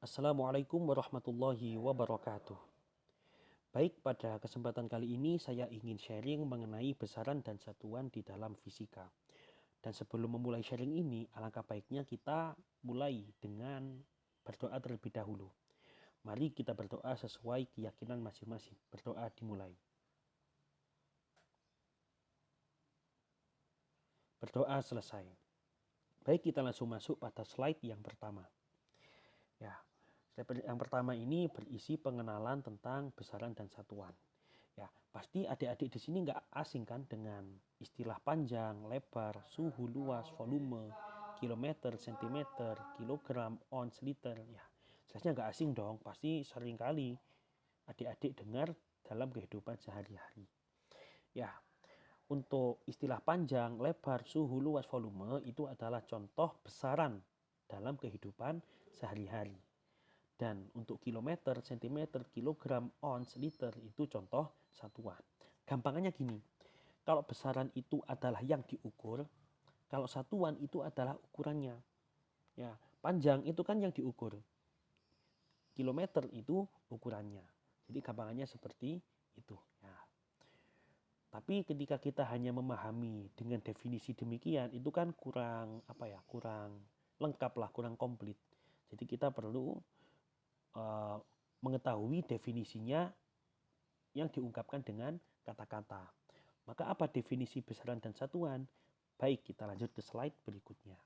Assalamualaikum warahmatullahi wabarakatuh. Baik, pada kesempatan kali ini saya ingin sharing mengenai besaran dan satuan di dalam fisika. Dan sebelum memulai sharing ini, alangkah baiknya kita mulai dengan berdoa terlebih dahulu. Mari kita berdoa sesuai keyakinan masing-masing. Berdoa dimulai. Berdoa selesai. Baik, kita langsung masuk pada slide yang pertama. Ya, yang pertama ini berisi pengenalan tentang besaran dan satuan. Ya, pasti adik-adik di sini nggak asing kan dengan istilah panjang, lebar, suhu, luas, volume, kilometer, sentimeter, kilogram, ons, liter. Ya, jelasnya nggak asing dong. Pasti sering kali adik-adik dengar dalam kehidupan sehari-hari. Ya, untuk istilah panjang, lebar, suhu, luas, volume itu adalah contoh besaran dalam kehidupan sehari-hari. Dan untuk kilometer, sentimeter, kilogram, ons, liter itu contoh satuan. Gampangannya gini, kalau besaran itu adalah yang diukur, kalau satuan itu adalah ukurannya. Ya, panjang itu kan yang diukur. Kilometer itu ukurannya. Jadi gampangannya seperti itu. Ya. Tapi ketika kita hanya memahami dengan definisi demikian, itu kan kurang kurang lengkap lah, kurang komplit. Jadi kita perlu mengetahui definisinya yang diungkapkan dengan kata-kata. Maka apa definisi besaran dan satuan? Baik, kita lanjut ke slide berikutnya.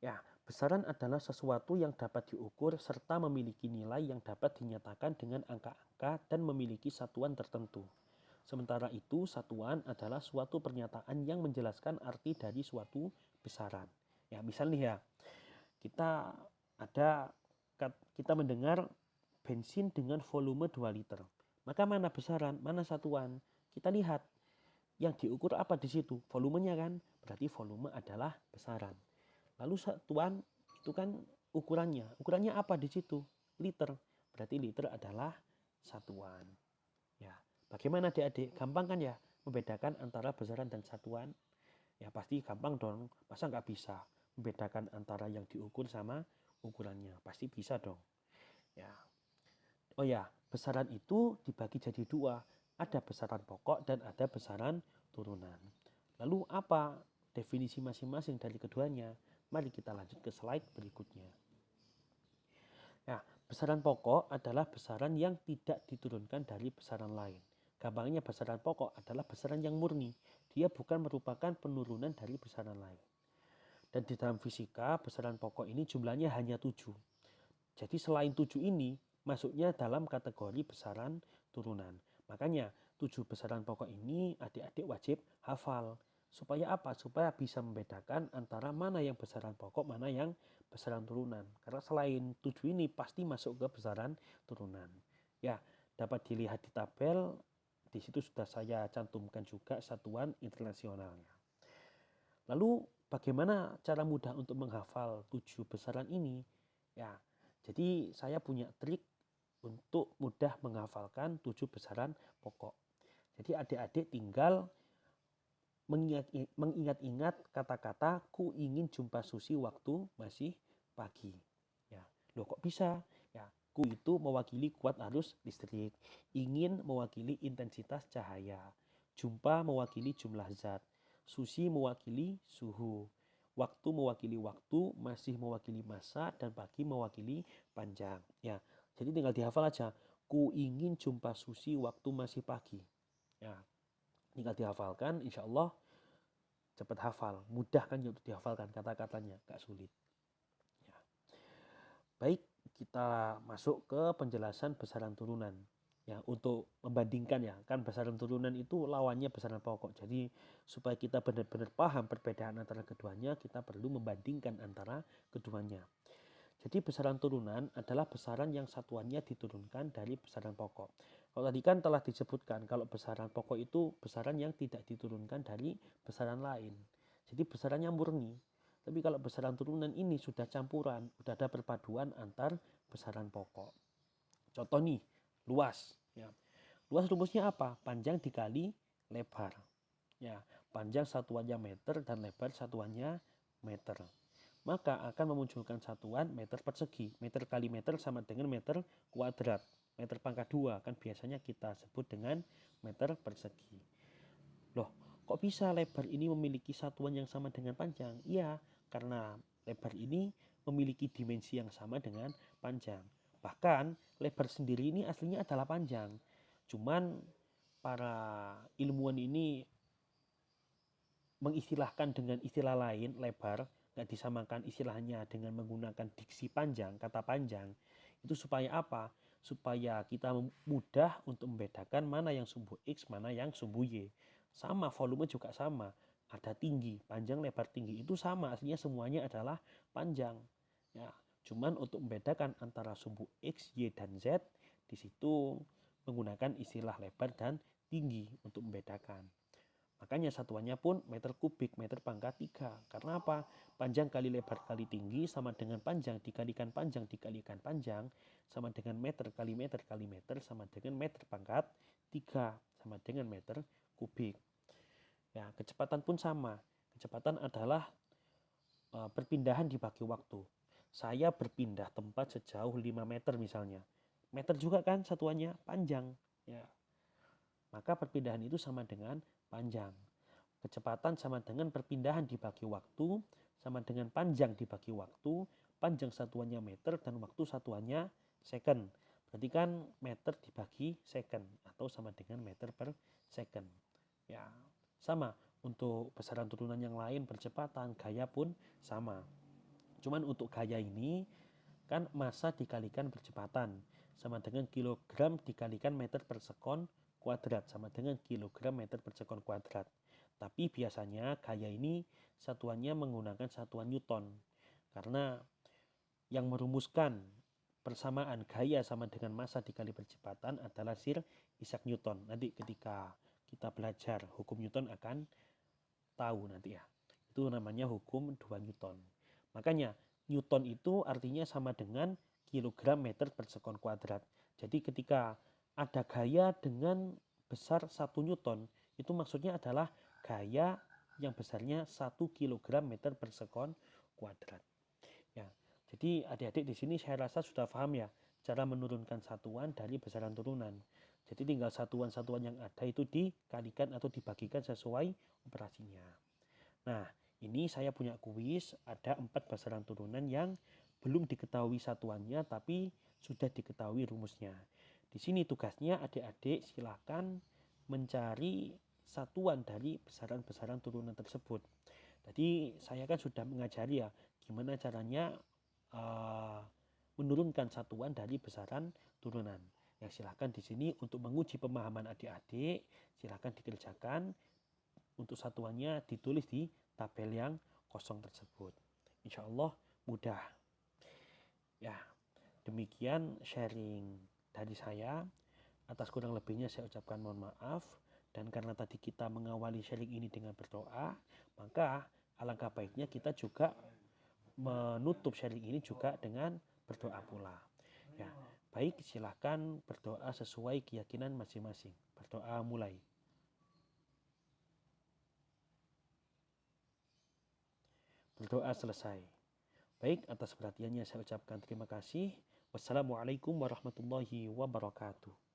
Ya, besaran adalah sesuatu yang dapat diukur serta memiliki nilai yang dapat dinyatakan dengan angka-angka dan memiliki satuan tertentu. Sementara itu, satuan adalah suatu pernyataan yang menjelaskan arti dari suatu besaran. Ya, misalnya ya, kita ada kita mendengar bensin dengan volume 2 liter. Maka mana besaran, mana satuan? Kita lihat yang diukur apa di situ? Volumenya kan? Berarti volume adalah besaran. Lalu satuan itu kan ukurannya. Ukurannya apa di situ? Liter. Berarti liter adalah satuan. Ya, bagaimana adik-adik? Gampang kan ya membedakan antara besaran dan satuan? Ya pasti gampang dong. Masa nggak bisa membedakan antara yang diukur sama ukurannya? Pasti bisa dong. Ya. Oh ya, besaran itu dibagi jadi dua. Ada besaran pokok dan ada besaran turunan. Lalu apa definisi masing-masing dari keduanya? Mari kita lanjut ke slide berikutnya. Ya, besaran pokok adalah besaran yang tidak diturunkan dari besaran lain. Gampangnya besaran pokok adalah besaran yang murni. Dia bukan merupakan penurunan dari besaran lain. Dan di dalam fisika, besaran pokok ini jumlahnya hanya 7. Jadi selain 7 ini, masuknya dalam kategori besaran turunan. Makanya 7 besaran pokok ini adik-adik wajib hafal. Supaya apa? Supaya bisa membedakan antara mana yang besaran pokok, mana yang besaran turunan. Karena selain 7 ini pasti masuk ke besaran turunan. Ya, dapat dilihat di tabel. Di situ sudah saya cantumkan juga satuan internasionalnya. Lalu bagaimana cara mudah untuk menghafal 7 besaran ini? Ya, jadi saya punya trik untuk mudah menghafalkan 7 besaran pokok. Jadi adik-adik tinggal mengingat-ingat kata-kata ku ingin jumpa Susi waktu masih pagi. Ya, loh kok bisa? Ya, ku itu mewakili kuat arus listrik, ingin mewakili intensitas cahaya, jumpa mewakili jumlah zat, Susi mewakili suhu, waktu mewakili waktu, masih mewakili masa, dan pagi mewakili panjang. Ya, jadi tinggal dihafal aja. Ku ingin jumpa Susi waktu masih pagi. Ya, tinggal dihafalkan, insya Allah cepat hafal, mudah kan untuk dihafalkan kata-katanya, gak sulit. Ya. Baik, kita masuk ke penjelasan besaran turunan. Ya, untuk membandingkan ya, kan besaran turunan itu lawannya besaran pokok. Jadi supaya kita benar-benar paham perbedaan antara keduanya, kita perlu membandingkan antara keduanya. Jadi besaran turunan adalah besaran yang satuannya diturunkan dari besaran pokok. Kalau tadi kan telah disebutkan kalau besaran pokok itu besaran yang tidak diturunkan dari besaran lain. Jadi besaran yang murni. Tapi kalau besaran turunan ini sudah campuran, sudah ada perpaduan antar besaran pokok. Contoh nih, luas. Ya. Luas rumusnya apa? Panjang dikali lebar. Ya, panjang satuannya meter dan lebar satuannya meter. maka akan memunculkan satuan meter persegi. Meter kali meter sama dengan meter kuadrat. Meter pangkat 2 kan biasanya kita sebut dengan meter persegi. Loh, kok bisa lebar ini memiliki satuan yang sama dengan panjang? Iya, karena lebar ini memiliki dimensi yang sama dengan panjang. Bahkan lebar sendiri ini aslinya adalah panjang. Cuman para ilmuwan ini mengistilahkan dengan istilah lain lebar, nggak disamakan istilahnya dengan menggunakan diksi panjang, kata panjang. Itu supaya apa? Supaya kita mudah untuk membedakan mana yang sumbu X, mana yang sumbu Y. Sama, volume juga sama. Ada tinggi, panjang, lebar, tinggi. Itu sama, aslinya semuanya adalah panjang. Ya, cuman untuk membedakan antara sumbu X, Y, dan Z, di situ menggunakan istilah lebar dan tinggi untuk membedakan. Makanya satuannya pun meter kubik, meter pangkat 3. Karena apa? Panjang kali lebar kali tinggi sama dengan panjang dikalikan panjang sama dengan meter kali meter kali meter sama dengan meter pangkat 3 sama dengan meter kubik. Ya, kecepatan pun sama. Kecepatan adalah perpindahan dibagi waktu. Saya berpindah tempat sejauh 5 meter misalnya. Meter juga kan satuannya panjang. Ya. Maka perpindahan itu sama dengan panjang. Kecepatan sama dengan perpindahan dibagi waktu, sama dengan panjang dibagi waktu, panjang satuannya meter dan waktu satuannya second. Berarti kan meter dibagi second atau sama dengan meter per second. Ya, sama untuk besaran turunan yang lain, percepatan, gaya pun sama. Cuman untuk gaya ini kan massa dikalikan percepatan sama dengan kilogram dikalikan meter per sekon kuadrat sama dengan kilogram meter per sekon kuadrat. Tapi biasanya gaya ini satuannya menggunakan satuan Newton. Karena yang merumuskan persamaan gaya sama dengan massa dikali percepatan adalah Sir Isaac Newton. Nanti ketika kita belajar hukum Newton akan tahu nanti ya. Itu namanya hukum 2 Newton. Makanya Newton itu artinya sama dengan kilogram meter per sekon kuadrat. Jadi ketika ada gaya dengan besar 1 Newton, itu maksudnya adalah gaya yang besarnya 1 kg meter per sekon kuadrat. Ya, jadi adik-adik di sini saya rasa sudah paham ya cara menurunkan satuan dari besaran turunan. Jadi tinggal satuan-satuan yang ada itu dikalikan atau dibagikan sesuai operasinya. Nah, ini saya punya kuis, ada 4 besaran turunan yang belum diketahui satuannya tapi sudah diketahui rumusnya. Di sini tugasnya adik-adik silakan mencari satuan dari besaran-besaran turunan tersebut. Jadi saya kan sudah mengajari ya gimana caranya menurunkan satuan dari besaran turunan. Ya silakan di sini untuk menguji pemahaman adik-adik, silakan dikerjakan. Untuk satuannya ditulis di tabel yang kosong tersebut. Insya Allah mudah. Ya, demikian sharing dari saya. Atas kurang lebihnya saya ucapkan mohon maaf. Dan karena tadi kita mengawali sharing ini dengan berdoa, maka alangkah baiknya kita juga menutup sharing ini juga dengan berdoa pula. Ya, baik silahkan berdoa sesuai keyakinan masing-masing. Berdoa mulai. Berdoa selesai. Baik, atas perhatiannya saya ucapkan terima kasih. Wassalamualaikum warahmatullahi wabarakatuh.